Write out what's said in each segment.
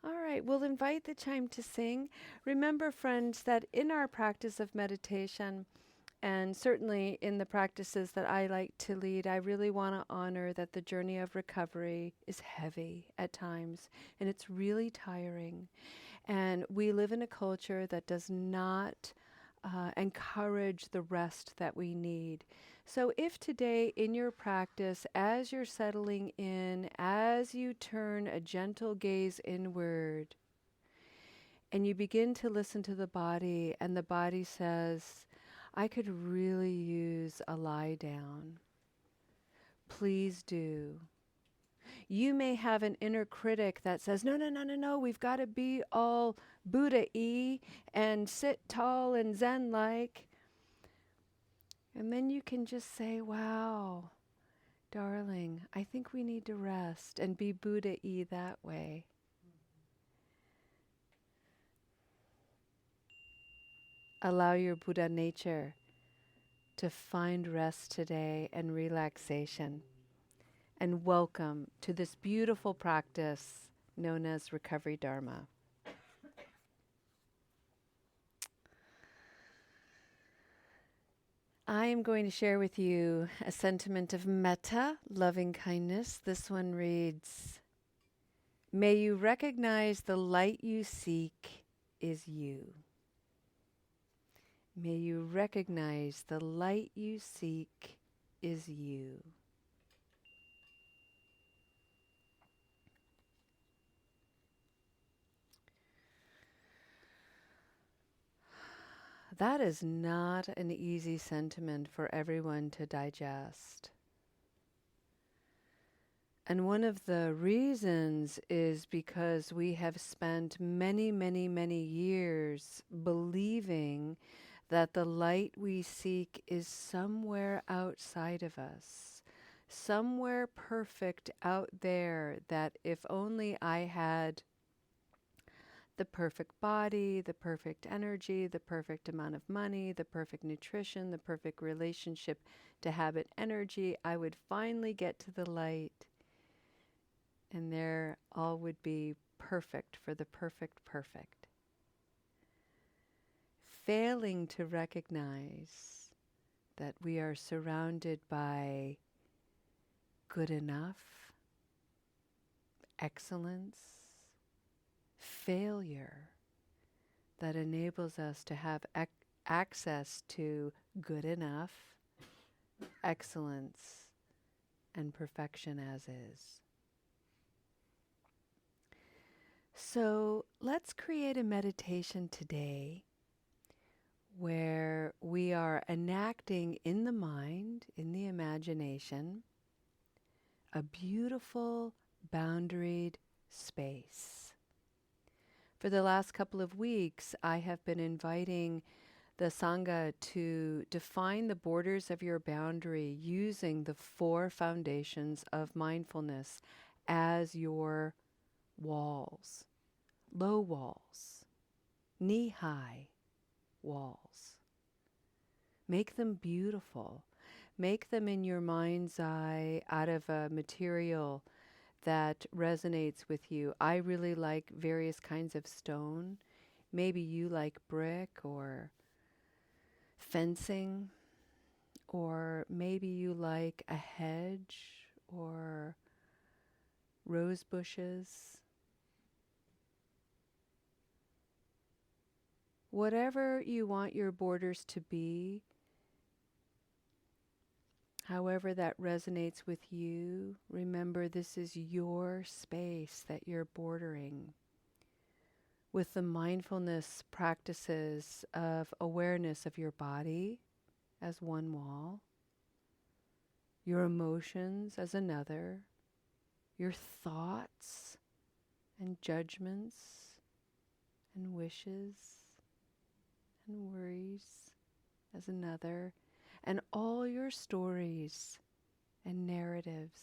All right, we'll invite the chime to sing. Remember, friends, that in our practice of meditation, and certainly in the practices that I like to lead, I really want to honor that the journey of recovery is heavy at times and it's really tiring. And we live in a culture that does not encourage the rest that we need. So, if today in your practice, as you're settling in, as you turn a gentle gaze inward, and you begin to listen to the body, and the body says, I could really use a lie down. Please do. You may have an inner critic that says, no, no, no, no, no, we've got to be all Buddha-y and sit tall and Zen-like. And then you can just say, wow, darling, I think we need to rest and be Buddha-y that way. Allow your Buddha nature to find rest today and relaxation. And welcome to this beautiful practice known as Recovery Dharma. I am going to share with you a sentiment of metta, loving kindness. This one reads, may you recognize the light you seek is you. May you recognize the light you seek is you. That is not an easy sentiment for everyone to digest. And one of the reasons is because we have spent many, many, many years believing that the light we seek is somewhere outside of us, somewhere perfect out there, that if only I had the perfect body, the perfect energy, the perfect amount of money, the perfect nutrition, the perfect relationship to habit energy, I would finally get to the light. And there all would be perfect for the perfect perfect. Failing to recognize that we are surrounded by good enough, excellence, failure that enables us to have access to good enough, excellence, and perfection as is. So let's create a meditation today where we are enacting in the mind, in the imagination, a beautiful boundaried space. For the last couple of weeks, I have been inviting the Sangha to define the borders of your boundary using the 4 foundations of mindfulness as your walls, low walls, knee-high walls. Make them beautiful. Make them in your mind's eye out of a material that resonates with you. I really like various kinds of stone. Maybe you like brick or fencing, or maybe you like a hedge or rose bushes. Whatever you want your borders to be, however that resonates with you, remember this is your space that you're bordering with the mindfulness practices of awareness of your body as one wall, your emotions as another, your thoughts and judgments and wishes and worries as another, and all your stories and narratives.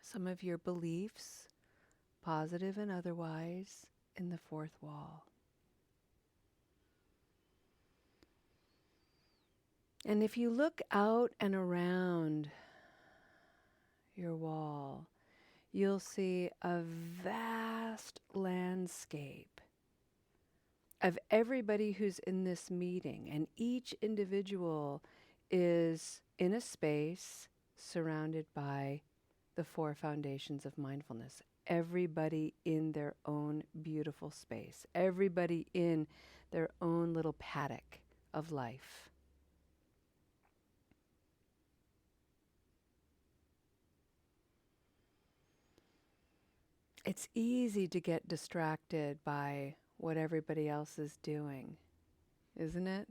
Some of your beliefs, positive and otherwise, in the 4th wall. And if you look out and around your wall, you'll see a vast landscape of everybody who's in this meeting, and each individual is in a space surrounded by the four foundations of mindfulness. Everybody in their own beautiful space, everybody in their own little paddock of life. It's easy to get distracted by what everybody else is doing, isn't it?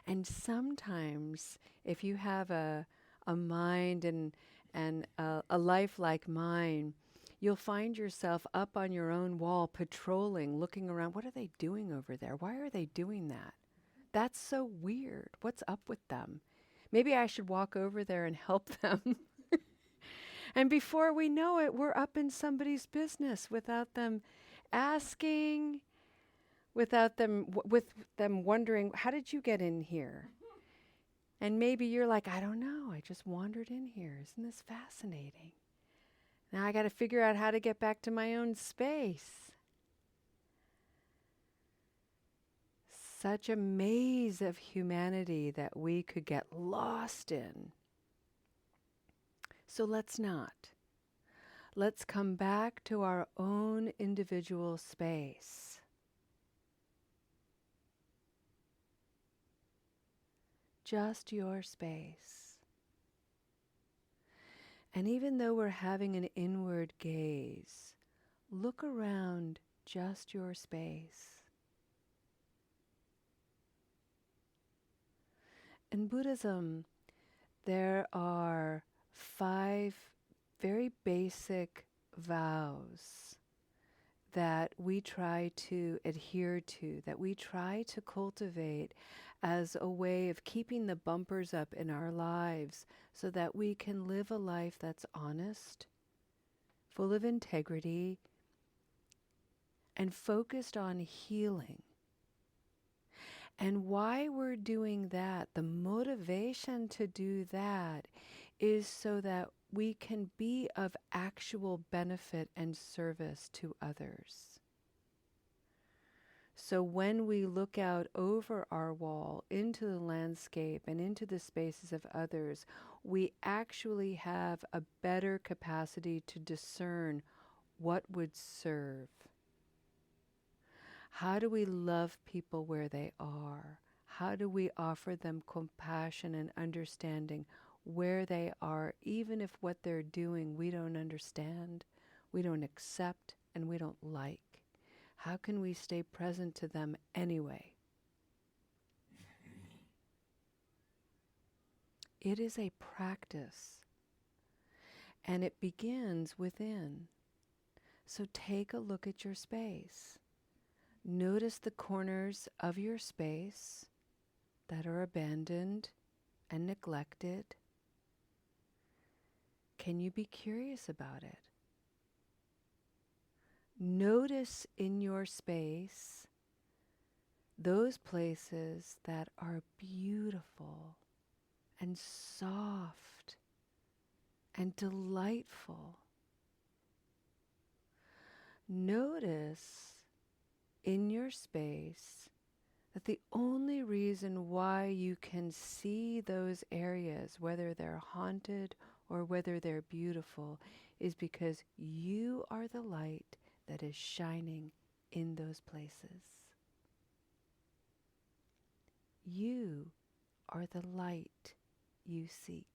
And sometimes, if you have a mind and a life like mine, you'll find yourself up on your own wall, patrolling, looking around. What are they doing over there? Why are they doing that? That's so weird. What's up with them? Maybe I should walk over there and help them. And before we know it, we're up in somebody's business without them asking, without them with them wondering, how did you get in here? And maybe you're like, I don't know, I just wandered in here. Isn't this fascinating? Now I got to figure out how to get back to my own space. Such a maze of humanity that we could get lost in. So let's not. Let's come back to our own individual space. Just your space. And even though we're having an inward gaze, look around just your space. In Buddhism, there are 5 very basic vows that we try to adhere to, that we try to cultivate as a way of keeping the bumpers up in our lives so that we can live a life that's honest, full of integrity, and focused on healing. And why we're doing that, the motivation to do that is so that we can be of actual benefit and service to others. So when we look out over our wall into the landscape and into the spaces of others, we actually have a better capacity to discern what would serve. How do we love people where they are? How do we offer them compassion and understanding where they are, even if what they're doing we don't understand, we don't accept, and we don't like? How can we stay present to them anyway? It is a practice, and it begins within. So take a look at your space. Notice the corners of your space that are abandoned and neglected. Can you be curious about it? Notice in your space those places that are beautiful and soft and delightful. Notice in your space that the only reason why you can see those areas, whether they're haunted or whether they're beautiful, is because you are the light that is shining in those places. You are the light you seek.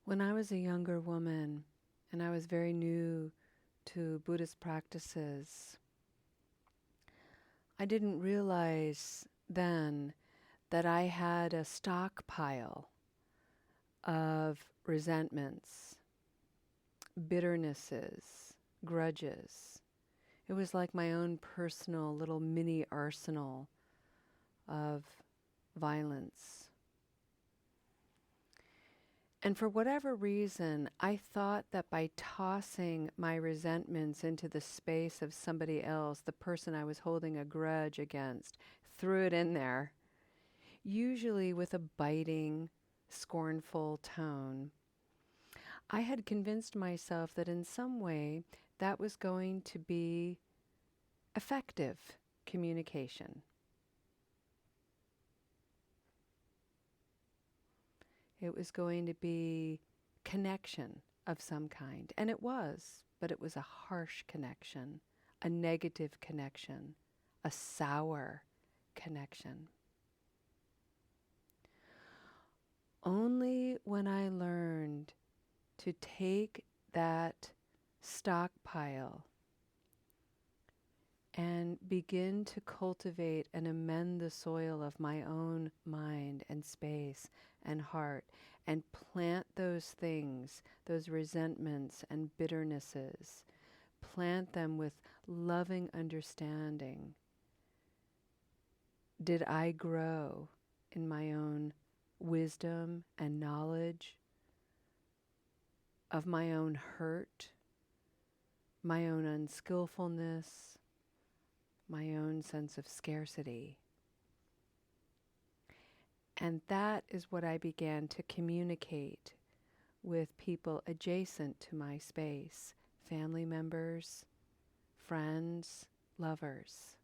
When I was a younger woman and I was very new to Buddhist practices, I didn't realize then that I had a stockpile of resentments, bitternesses, grudges. It was like my own personal little mini arsenal of violence. And for whatever reason, I thought that by tossing my resentments into the space of somebody else, the person I was holding a grudge against, threw it in there, usually with a biting, scornful tone, I had convinced myself that in some way that was going to be effective communication. It was going to be connection of some kind. And it was, but it was a harsh connection, a negative connection, a sour connection. Only when I learned to take that stockpile and begin to cultivate and amend the soil of my own mind and space and heart and plant those things, those resentments and bitternesses, plant them with loving understanding. Did I grow in my own wisdom and knowledge of my own hurt, my own unskillfulness, my own sense of scarcity? And that is what I began to communicate with people adjacent to my space, family members, friends, lovers.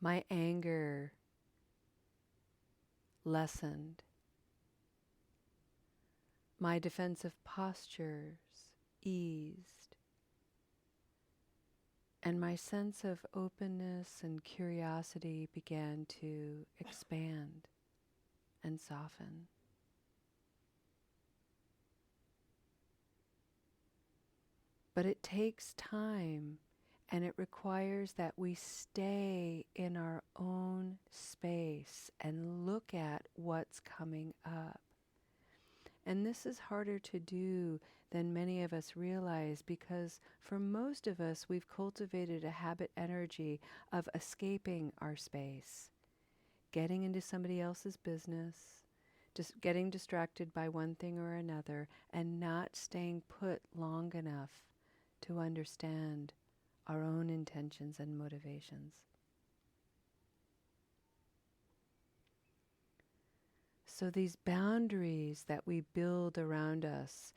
My anger lessened. My defensive postures eased. And my sense of openness and curiosity began to expand and soften. But it takes time, and it requires that we stay in our own space and look at what's coming up. And this is harder to do than many of us realize, because for most of us, we've cultivated a habit energy of escaping our space, getting into somebody else's business, just getting distracted by one thing or another, and not staying put long enough to understand our own intentions and motivations. So these boundaries that we build around us,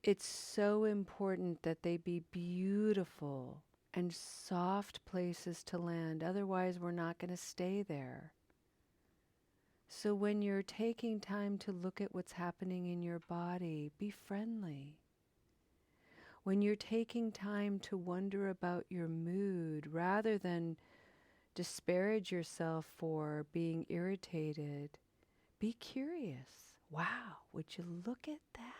it's so important that they be beautiful and soft places to land. Otherwise, we're not going to stay there. So when you're taking time to look at what's happening in your body, be friendly. When you're taking time to wonder about your mood, rather than disparage yourself for being irritated, be curious. Wow, would you look at that?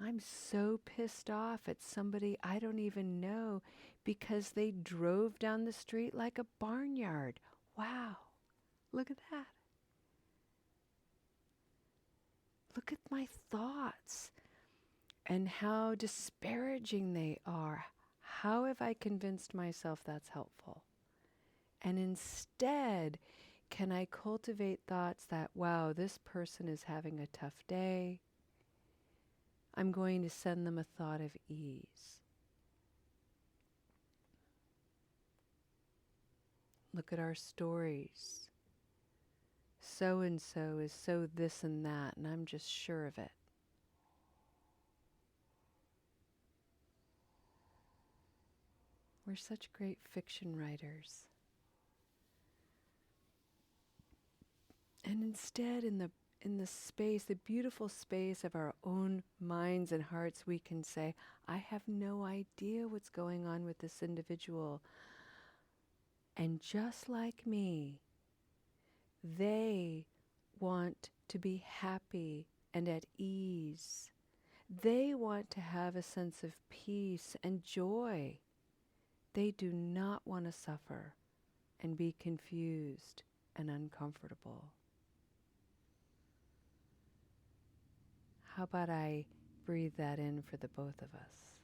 I'm so pissed off at somebody I don't even know because they drove down the street like a barnyard. Wow, look at that. Look at my thoughts and how disparaging they are. How have I convinced myself that's helpful? And instead, can I cultivate thoughts that, wow, this person is having a tough day. I'm going to send them a thought of ease. Look at our stories. So-and-so is so this and that, and I'm just sure of it. We're such great fiction writers. And instead, in the space, the beautiful space of our own minds and hearts, we can say, I have no idea what's going on with this individual. And just like me, They want to be happy and at ease. They want to have a sense of peace and joy. They do not want to suffer and be confused and uncomfortable. How about I breathe that in for the both of us?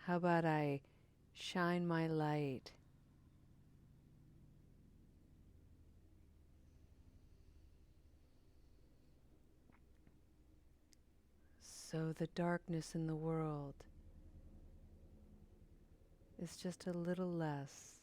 How about I shine my light so the darkness in the world is just a little less.